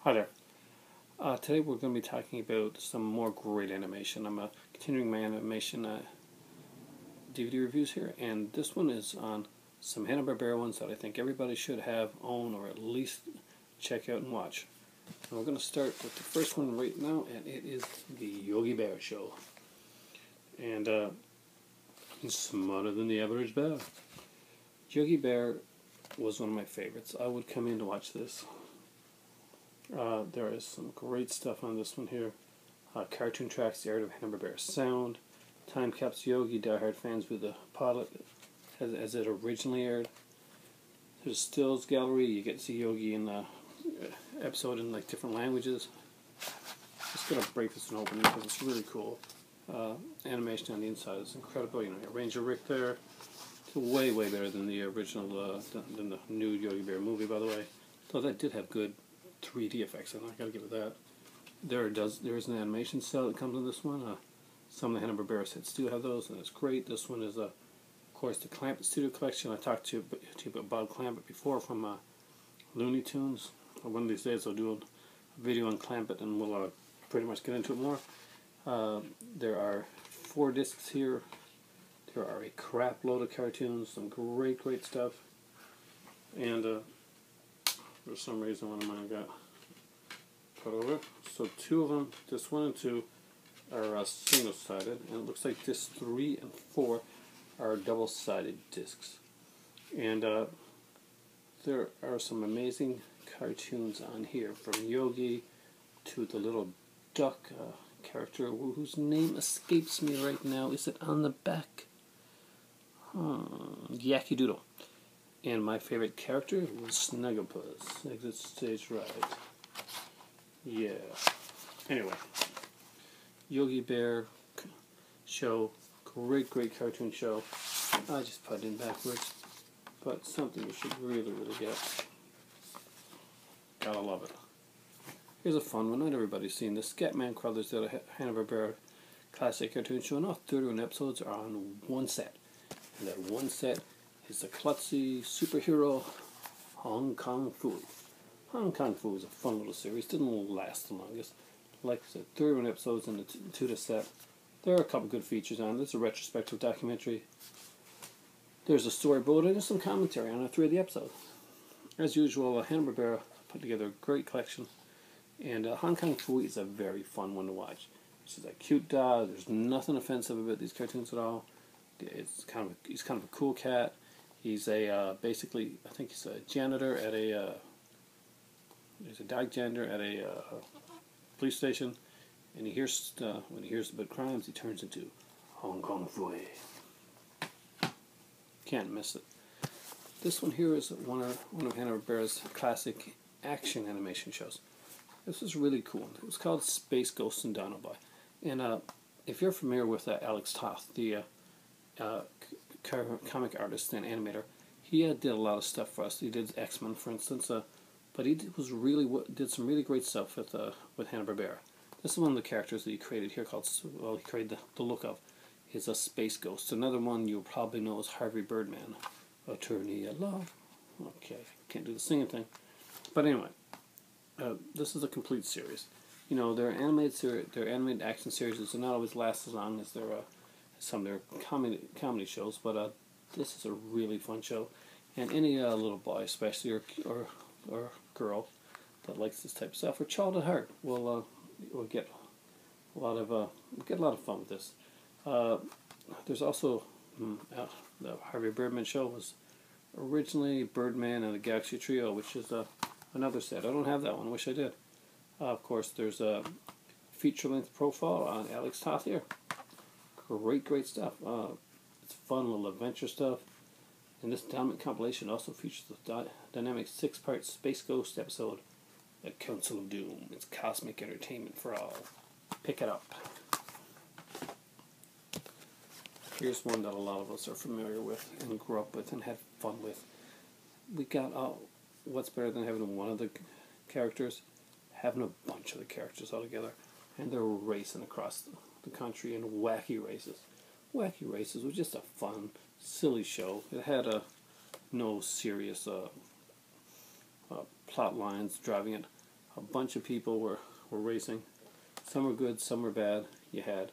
Hi there. Today we're going to be talking about some more great animation. I'm continuing my animation DVD reviews here, and this one is on some Hanna-Barbera ones that I think everybody should have, own, or at least check out and watch. And we're going to start with the first one right now, and it is the Yogi Bear show. And he's smarter than the average bear. Yogi Bear was one of my favorites. I would come in to watch this. There is some great stuff on this one here. Cartoon tracks the art of Hanna-Barbera sound. Time capsule Yogi, diehard fans with the pilot as it originally aired. There's a stills gallery. You get to see Yogi in the episode in like different languages. Just gonna break this one open because it's really cool. Animation on the inside is incredible. You know, Ranger Rick there. It's way better than the original, than the new Yogi Bear movie, by the way. Though that did have good 3D effects, and I gotta give it that. There is an animation cell that comes in this one. Some of the Hanna-Barbera sets do have those, and it's great. This one is, of course, the Clampett Studio Collection. I talked to you about Bob Clampett before from Looney Tunes. One of these days I'll do a video on Clampett, and we'll pretty much get into it more. There are 4 discs here. There are a crap load of cartoons, some great stuff. And for some reason one of mine got put over. So 2 of them, disc 1 and 2, are single-sided, and it looks like disc 3 and 4 are double-sided discs. And there are some amazing cartoons on here, from Yogi to the little duck character whose name escapes me right now. Is it on the back? Yacky Doodle. And my favorite character was Snugglepuss. Exit stage right. Yeah. Anyway, Yogi Bear show, great cartoon show. I just put it in backwards, but something you should really get. Gotta love it. Here's a fun one. Not everybody's seen this. Scatman Crothers did a Hanna-Barbera classic cartoon show, and all 31 episodes are on one set. And that one set is the klutzy superhero Hong Kong Phooey. Hong Kong Phooey is a fun little series. Didn't last the longest. Like I said, 31 episodes in the two set. There are a couple good features on it. There's a retrospective documentary. There's a storyboard, and there's some commentary on 3 of the episodes. As usual, Hanna-Barbera put together a great collection. And Hong Kong Phooey is a very fun one to watch. She's a cute dog. There's nothing offensive about these cartoons at all. He's kind of a cool cat. He's basically, I think he's a janitor at he's a dog janitor at a police station, and when he hears about crimes, he turns into Hong Kong Phooey. Can't miss it. This one here is one of Hanna-Barbera's classic action animation shows. This is really cool. It was called Space Ghost and Dino Boy. And if you're familiar with Alex Toth, the comic artist and animator, he did a lot of stuff for us. He did X-Men, for instance, but he did some really great stuff with Hanna-Barbera. This is one of the characters that he created here he created the look of, is a Space Ghost. Another one you'll probably know is Harvey Birdman, Attorney at Law. Okay, can't do the singing thing. But anyway, this is a complete series. You know, their animated action series do not always last as long as some of their comedy shows, but this is a really fun show, and any little boy, especially or girl that likes this type of stuff, or child at heart, will get a lot of fun with this. There's also the Harvey Birdman show was originally Birdman and the Galaxy Trio, which is another set. I don't have that one. I wish I did. Of course, there's a feature-length profile on Alex Toth here. Great stuff. It's fun little adventure stuff. And this Dynamic compilation also features the dynamic 6-part Space Ghost episode, The Council of Doom. It's cosmic entertainment for all. Pick it up. Here's one that a lot of us are familiar with and grew up with and had fun with. We got what's better than having one of the characters? Having a bunch of the characters all together, and they're racing across the country in Wacky Races. Wacky Races was just a fun, silly show. It had no serious plot lines driving it. a bunch of people were racing. Some were good, some were bad. You had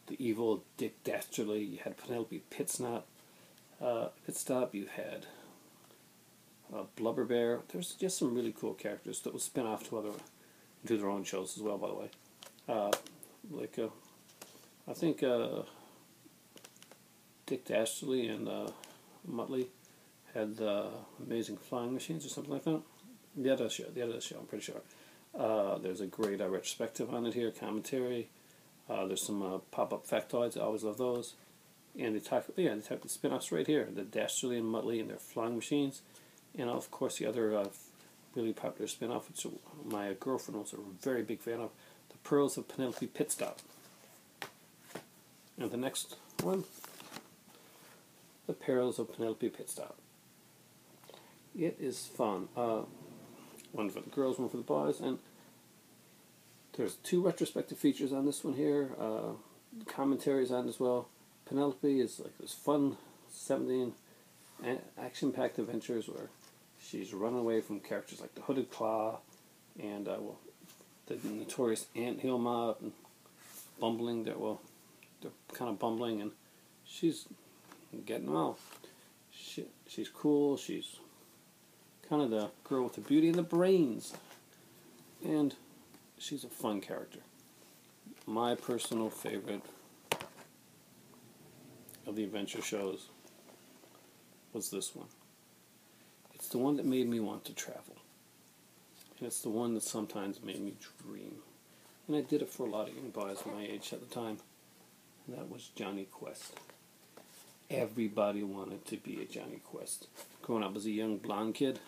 the evil Dick Dastardly, you had Penelope Pitstop, you had Barbera. There's just some really cool characters that will spin off to their own shows as well, by the way. I think Dick Dastardly and Muttley had the Amazing Flying Machines or something like that. The other show, I'm pretty sure. There's a great retrospective on it here, commentary. There's some pop-up factoids. I always love those. And they talk the spin-offs right here. The Dastardly and Muttley and their flying machines. And of course the other really popular spin-off, which my girlfriend was a very big fan of, The Pearls of Penelope Pitstop. And the next one, The Perils of Penelope Pitstop. It is fun. One for the girls, one for the boys, and there's 2 retrospective features on this one here. Commentaries on as well. Penelope is like this fun 17 action-packed adventures where she's running away from characters like the Hooded Claw and the notorious Ant Hill Mob and bumbling. They're kind of bumbling, and she's getting them all. She's cool. She's kind of the girl with the beauty and the brains, and she's a fun character. My personal favorite of the adventure shows was this one. It's the one that made me want to travel, and it's the one that sometimes made me dream, and I did it for a lot of young boys my age at the time, and that was Johnny Quest. Everybody wanted to be a Johnny Quest. Growing up as a young blonde kid,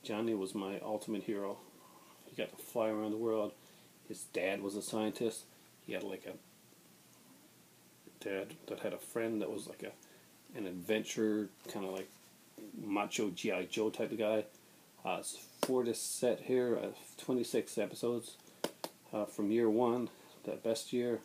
Johnny was my ultimate hero. He got to fly around the world. His dad was a scientist. He had like a dad that had a friend that was like an adventure, kind of like macho G.I. Joe type of guy. For this set here, 26 episodes from year 1, the best year.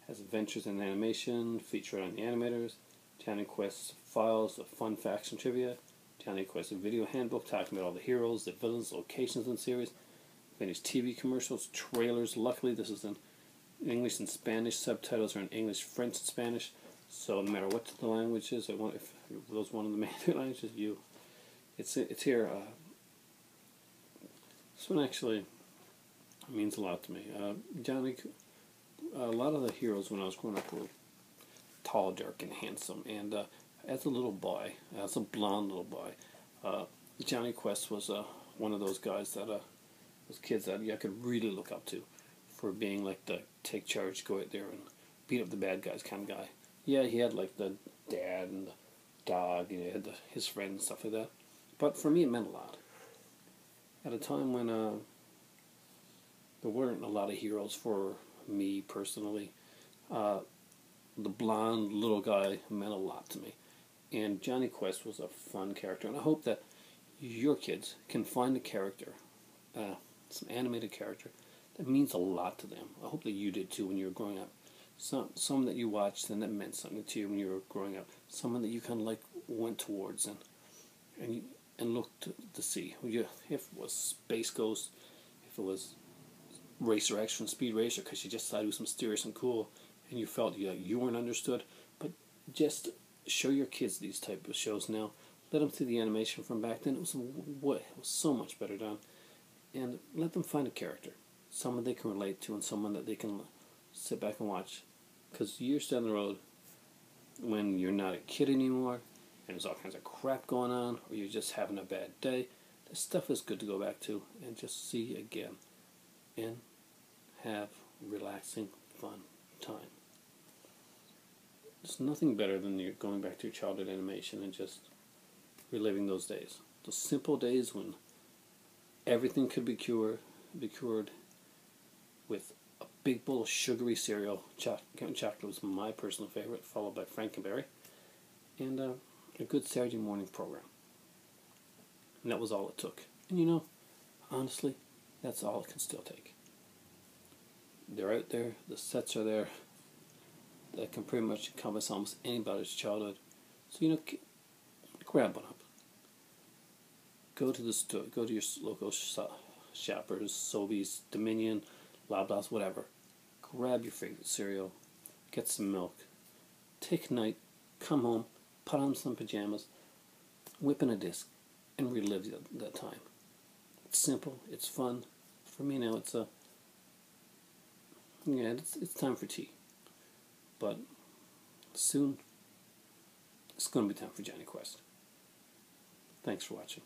Has adventures in animation, featured on the animators, Johnny Quest files, the fun facts and trivia, Johnny Quest video handbook talking about all the heroes, the villains, locations in the series, finished TV commercials, trailers. Luckily this is in English and Spanish, subtitles are in English, French, and Spanish, so no matter what the language is, if those one of the main 2 languages, it's here. This one actually means a lot to me. A lot of the heroes when I was growing up were tall, dark, and handsome. And as a little boy, as a blonde little boy, Johnny Quest was one of those guys that, those kids that I could really look up to for being like the take charge, go out there and beat up the bad guys kind of guy. Yeah, he had like the dad and the dog, and he had his friends and stuff like that. But for me, it meant a lot. At a time when there weren't a lot of heroes for me personally, the blonde little guy meant a lot to me, and Johnny Quest was a fun character, and I hope that your kids can find a character, some animated character that means a lot to them. I hope that you did too when you were growing up. Some that you watched and that meant something to you when you were growing up. Someone that you kind of like went towards and looked to see. If it was Space Ghost, if it was Racer X from Speed Racer, because you just thought he was mysterious and cool, and you felt you weren't understood. But just show your kids these type of shows now. Let them see the animation from back then. It was so much better done. And let them find a character, someone they can relate to, and someone that they can sit back and watch. Because years down the road, when you're not a kid anymore, and there's all kinds of crap going on, or you're just having a bad day, this stuff is good to go back to and just see again. And have relaxing, fun time. There's nothing better than you going back to your childhood animation and just reliving those days. Those simple days when everything could be cured with a big bowl of sugary cereal. Chocolate was my personal favorite, followed by Frankenberry, and a good Saturday morning program. And that was all it took. And honestly, that's all it can still take. They're out there, the sets are there, that can pretty much encompass almost anybody's childhood. So, grab one up. Go to the store, go to your local Shoppers, Sobeys, Dominion, Loblaws, whatever. Grab your favorite cereal, get some milk, take a night, come home, put on some pajamas, whip in a disc, and relive that time. It's simple, it's fun. For me now, it's time for tea. But soon, it's going to be time for Johnny Quest. Thanks for watching.